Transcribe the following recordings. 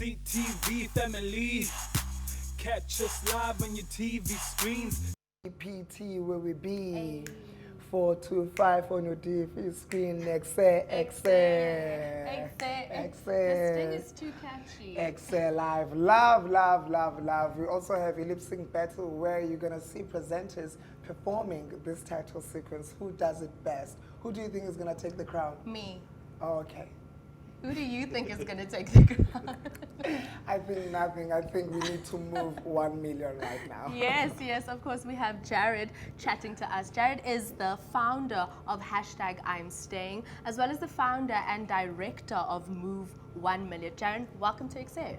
CTV family. Catch us live on your TV screens. PT where we be. 425 on your TV screen. EKSE, EKSE. The sting is too catchy. EKSE live. Love, love, love, love. We also have a lip sync battle where you're going to see presenters performing this title sequence. Who does it best? Who do you think is going to take the crown? Me. Oh, okay. Who do you think is going to take the crown? I think nothing. I think we need to move 1 million right now. Yes, yes, of course. We have Jarette chatting to us. Jarette is the founder of #I'mStaying, as well as the founder and director of Move 1 Million. Jarette, welcome to EKSE.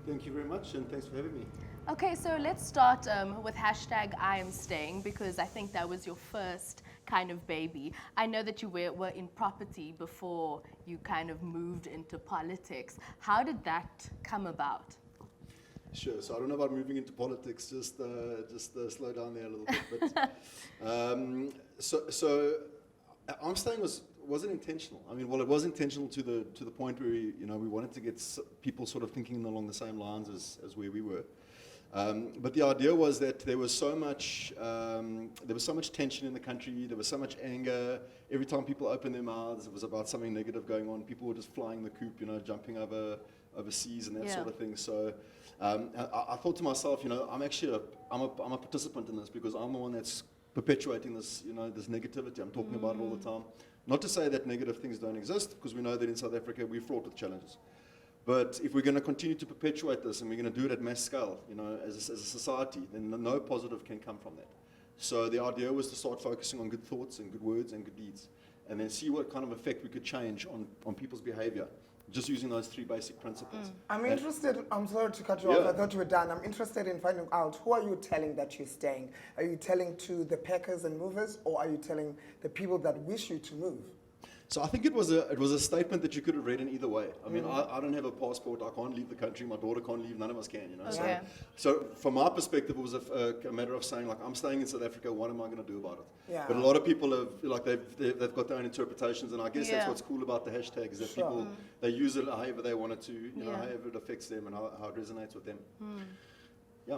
Thank you very much, and thanks for having me. Okay, so let's start with #I'mStaying, because I think that was your first kind of baby. I know that you were in property before you kind of moved into politics. How did that come about? Sure. So I don't know about moving into politics. Just slow down there a little bit. But so I'm staying wasn't intentional. I mean, well, it was intentional to the point where we wanted to get people sort of thinking along the same lines as where we were. But the idea was that there was so much tension in the country. There was so much anger. Every time people opened their mouths, it was about something negative going on. People were just flying the coop, jumping overseas and that sort of thing. So I thought to myself, I'm actually I'm a participant in this, because I'm the one that's perpetuating this, this negativity. I'm talking about it all the time. Not to say that negative things don't exist, because we know that in South Africa we're fraught with challenges. But if we're going to continue to perpetuate this, and we're going to do it at mass scale, as a society, then no positive can come from that. So the idea was to start focusing on good thoughts and good words and good deeds, and then see what kind of effect we could change on people's behavior, just using those three basic principles. I'm interested, I'm sorry to cut you off, I thought you were done. I'm interested in finding out, who are you telling that you're staying? Are you telling to the packers and movers, or are you telling the people that wish you to move? So I think it was a statement that you could have read in either way. I mean, I don't have a passport. I can't leave the country. My daughter can't leave. None of us can. Okay. So from my perspective, it was a matter of saying, like, I'm staying in South Africa. What am I going to do about it? Yeah. But a lot of people they've got their own interpretations, and I guess that's what's cool about the hashtag, is that people, they use it however they want it to, however it affects them and how it resonates with them. Yeah.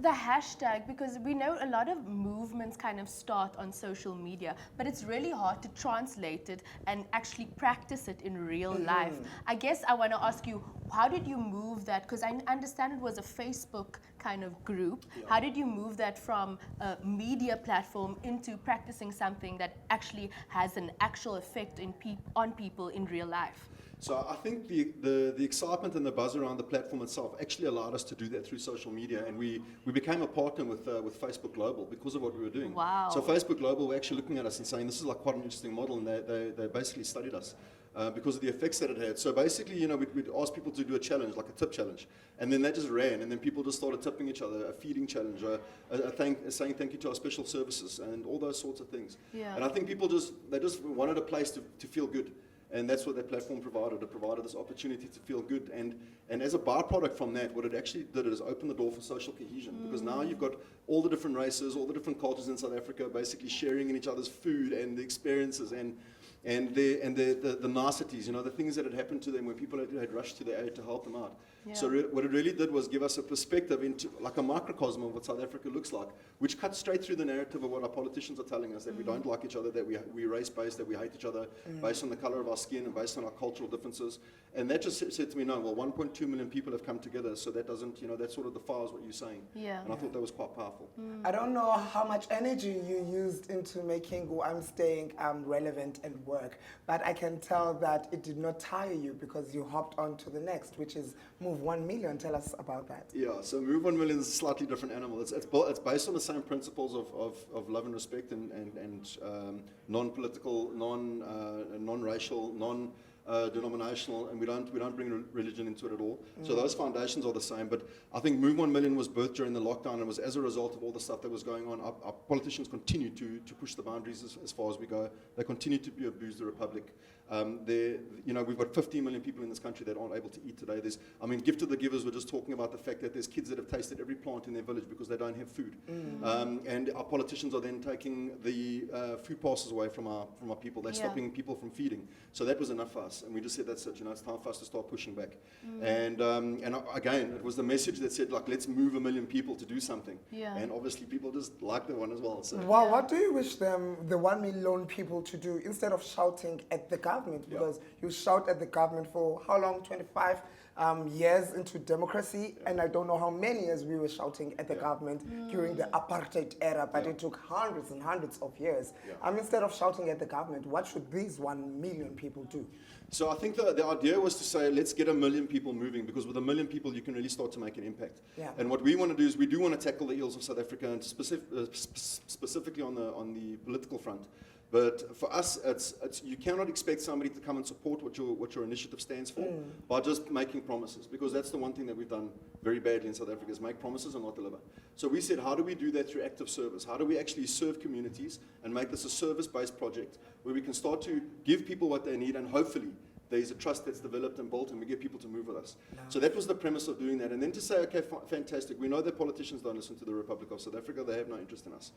The hashtag, because we know a lot of movements kind of start on social media, but it's really hard to translate it and actually practice it in real life. I guess I want to ask you, how did you move that? Because I understand it was a Facebook kind of group. Yeah. How did you move that from a media platform into practicing something that actually has an actual effect on people in real life? So I think the excitement and the buzz around the platform itself actually allowed us to do that through social media, and we became a partner with Facebook Global because of what we were doing. Wow. So Facebook Global were actually looking at us and saying, this is like quite an interesting model, and they basically studied us because of the effects that it had. So basically, we'd ask people to do a challenge, like a tip challenge, and then that just ran, and then people just started tipping each other, a feeding challenge, saying thank you to our special services, and all those sorts of things. Yeah. And I think people just wanted a place to feel good. And that's what that platform provided. It provided this opportunity to feel good. And as a byproduct from that, what it actually did is open the door for social cohesion. Because now you've got all the different races, all the different cultures in South Africa basically sharing in each other's food and the experiences and the niceties, the things that had happened to them when people had rushed to their aid to help them out. Yeah. So what it really did was give us a perspective into like a microcosm of what South Africa looks like, which cuts straight through the narrative of what our politicians are telling us, that we don't like each other, that we're race-based, that we hate each other based on the color of our skin and based on our cultural differences. And that just said to me, no, well, 1.2 million people have come together, so that doesn't, that sort of defies what you're saying. Yeah. And I thought that was quite powerful. I don't know how much energy you used into making Who I'm Staying relevant and work, but I can tell that it did not tire you, because you hopped on to the next, which is Move 1 Million. Tell us about that. Yeah, so Move 1 Million is a slightly different animal. It's based on the same principles of love and respect and non-political, non-racial, denominational, and we don't bring religion into it at all. So those foundations are the same. But I think Move 1 Million was birthed during the lockdown, and was as a result of all the stuff that was going on. Our politicians continue to push the boundaries as far as we go. They continue to abuse the republic. We've got 15 million people in this country that aren't able to eat today. Gift to the givers were just talking about the fact that there's kids that have tasted every plant in their village because they don't have food. And our politicians are then taking the food passes away from our people. They're stopping people from feeding. So that was enough for us. us. And we just said, that's it, it's time for us to start pushing back. And again, it was the message that said, like, let's move 1 million people to do something. Yeah. And obviously people just like that one as well. So. Well, what do you wish them, the 1 million people, to do instead of shouting at the government? Because you shout at the government for how long? 25 years into democracy, and I don't know how many years we were shouting at the government during the apartheid era, but it took hundreds and hundreds of years. Instead of shouting at the government, what should these 1 million people do? So I think the idea was to say, let's get 1 million people moving, because with 1 million people, you can really start to make an impact. Yeah. And what we want to do is we do want to tackle the ills of South Africa, and specifically on the political front. But for us, it's you cannot expect somebody to come and support what your initiative stands for by just making promises, because that's the one thing that we've done very badly in South Africa, is make promises and not deliver. So we said, how do we do that through active service? How do we actually serve communities and make this a service-based project where we can start to give people what they need, and hopefully there's a trust that's developed and built, and we get people to move with us. So that was the premise of doing that. And then to say, okay, fantastic, we know that politicians don't listen to the Republic of South Africa, they have no interest in us.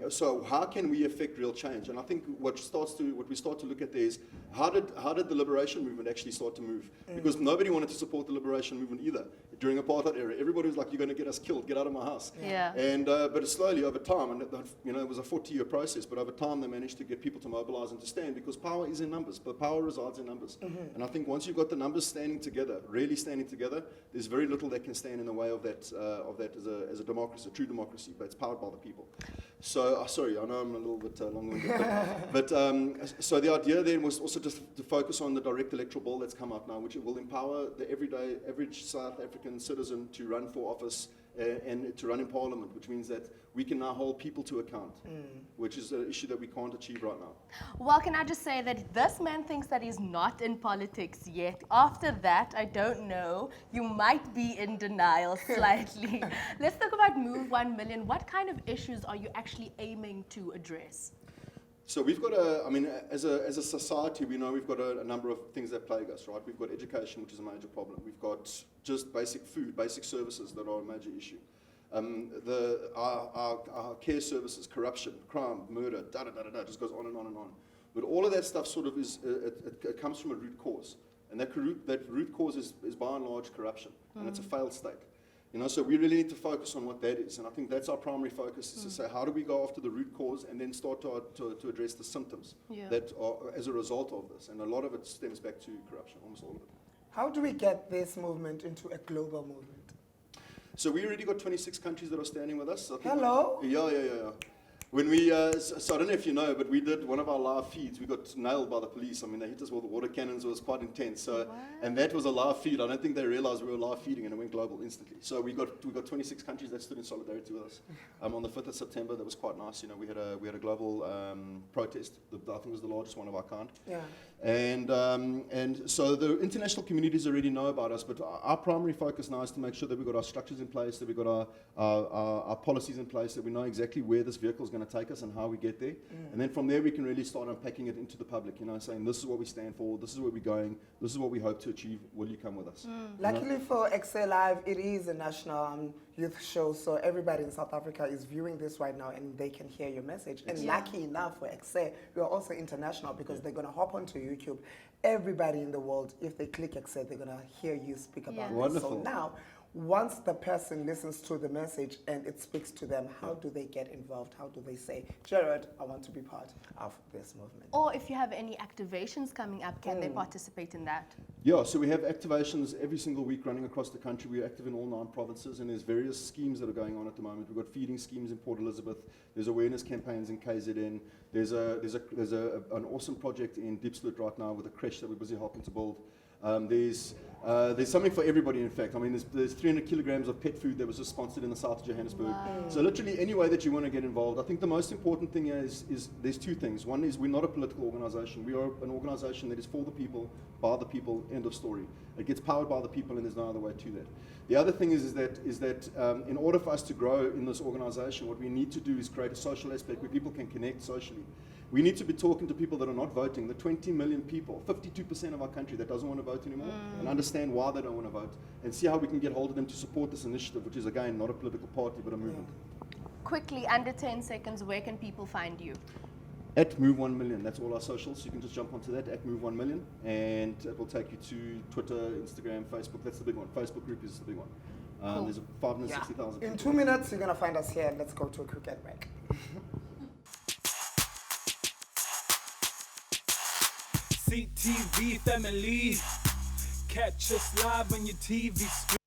So how can we affect real change? And I think what we start to look at there is, how did the liberation movement actually start to move? Because nobody wanted to support the liberation movement either. During apartheid era, everybody was like, you're going to get us killed, get out of my house. Yeah. And but slowly over time, and it was a 40-year process, but over time they managed to get people to mobilize and to stand, because power is in numbers, but power resides in numbers. And I think once you've got the numbers standing together, really standing together, there's very little that can stand in the way of that as a democracy, a true democracy, but it's powered by the people. So, sorry, I know I'm a little bit long-winded, but so the idea then was also just to focus on the direct electoral bill that's come up now, which will empower the average South African citizen to run for office and to run in parliament, which means that we can now hold people to account, which is an issue that we can't achieve right now. Well, can I just say that this man thinks that he's not in politics yet. After that, I don't know. You might be in denial slightly. Let's talk about Move 1 Million. What kind of issues are you actually aiming to address? So we've got as a society, we know we've got a number of things that plague us, right? We've got education, which is a major problem. We've got just basic food, basic services that are a major issue. Our care services, corruption, crime, murder, just goes on and on and on. But all of that stuff sort of it comes from a root cause. And that root cause is by and large corruption. And it's a failed state. So we really need to focus on what that is. And I think that's our primary focus, is to say, how do we go after the root cause and then start to address the symptoms that are as a result of this. And a lot of it stems back to corruption, almost all of it. How do we get this movement into a global movement? So we already got 26 countries that are standing with us. Hello? Yeah. When we, so I don't know if you know, but we did one of our live feeds. We got nailed by the police. I mean, they hit us with water cannons. It was quite intense. So, and that was a live feed. I don't think they realized we were live feeding, and it went global instantly. So we got 26 countries that stood in solidarity with us. On the 5th of September, that was quite nice. We had a global protest. I think it was the largest one of our kind. Yeah. And so the international communities already know about us, but our primary focus now is to make sure that we've got our structures in place, that we've got our policies in place, that we know exactly where this vehicle is going to take us and how we get there. And then from there we can really start unpacking it into the public, saying this is what we stand for, this is where we're going, this is what we hope to achieve, will you come with us? Luckily for EKSE Live, it is a national youth show, so everybody in South Africa is viewing this right now and they can hear your message. And lucky enough for EKSE, we are also international, because they're going to hop onto YouTube. Everybody in the world, if they click EKSE, they're going to hear you speak about it. Wonderful. So now, once the person listens to the message and it speaks to them, how do they get involved? How do they say, Jarette, I want to be part of this movement? Or if you have any activations coming up, can they participate in that? Yeah, so we have activations every single week running across the country. We're active in all 9 provinces, and there's various schemes that are going on at the moment. We've got feeding schemes in Port Elizabeth. There's awareness campaigns in KZN. There's an awesome project in Diepsloot right now with a creche that we're busy helping to build. There's something for everybody, in fact. I mean, there's 300 kilograms of pet food that was just sponsored in the south of Johannesburg. Wow. So literally any way that you want to get involved. I think the most important thing is there's 2 things. One is we're not a political organization. We are an organization that is for the people, by the people, end of story. It gets powered by the people, and there's no other way to that. The other thing is that in order for us to grow in this organization, what we need to do is create a social aspect where people can connect socially. We need to be talking to people that are not voting, the 20 million people, 52% of our country that doesn't want to vote anymore, and understand why they don't want to vote, and see how we can get hold of them to support this initiative, which is, again, not a political party, but a movement. Quickly, under 10 seconds, where can people find you? At Move 1 Million, that's all our socials. You can just jump onto that at Move 1 Million, and it will take you to Twitter, Instagram, Facebook. That's the big one. Facebook group is the big one. Cool. There's 560,000 In people. 2 minutes, you're gonna find us here. Let's go to a quick ad break. CTV family, catch us live on your TV screen.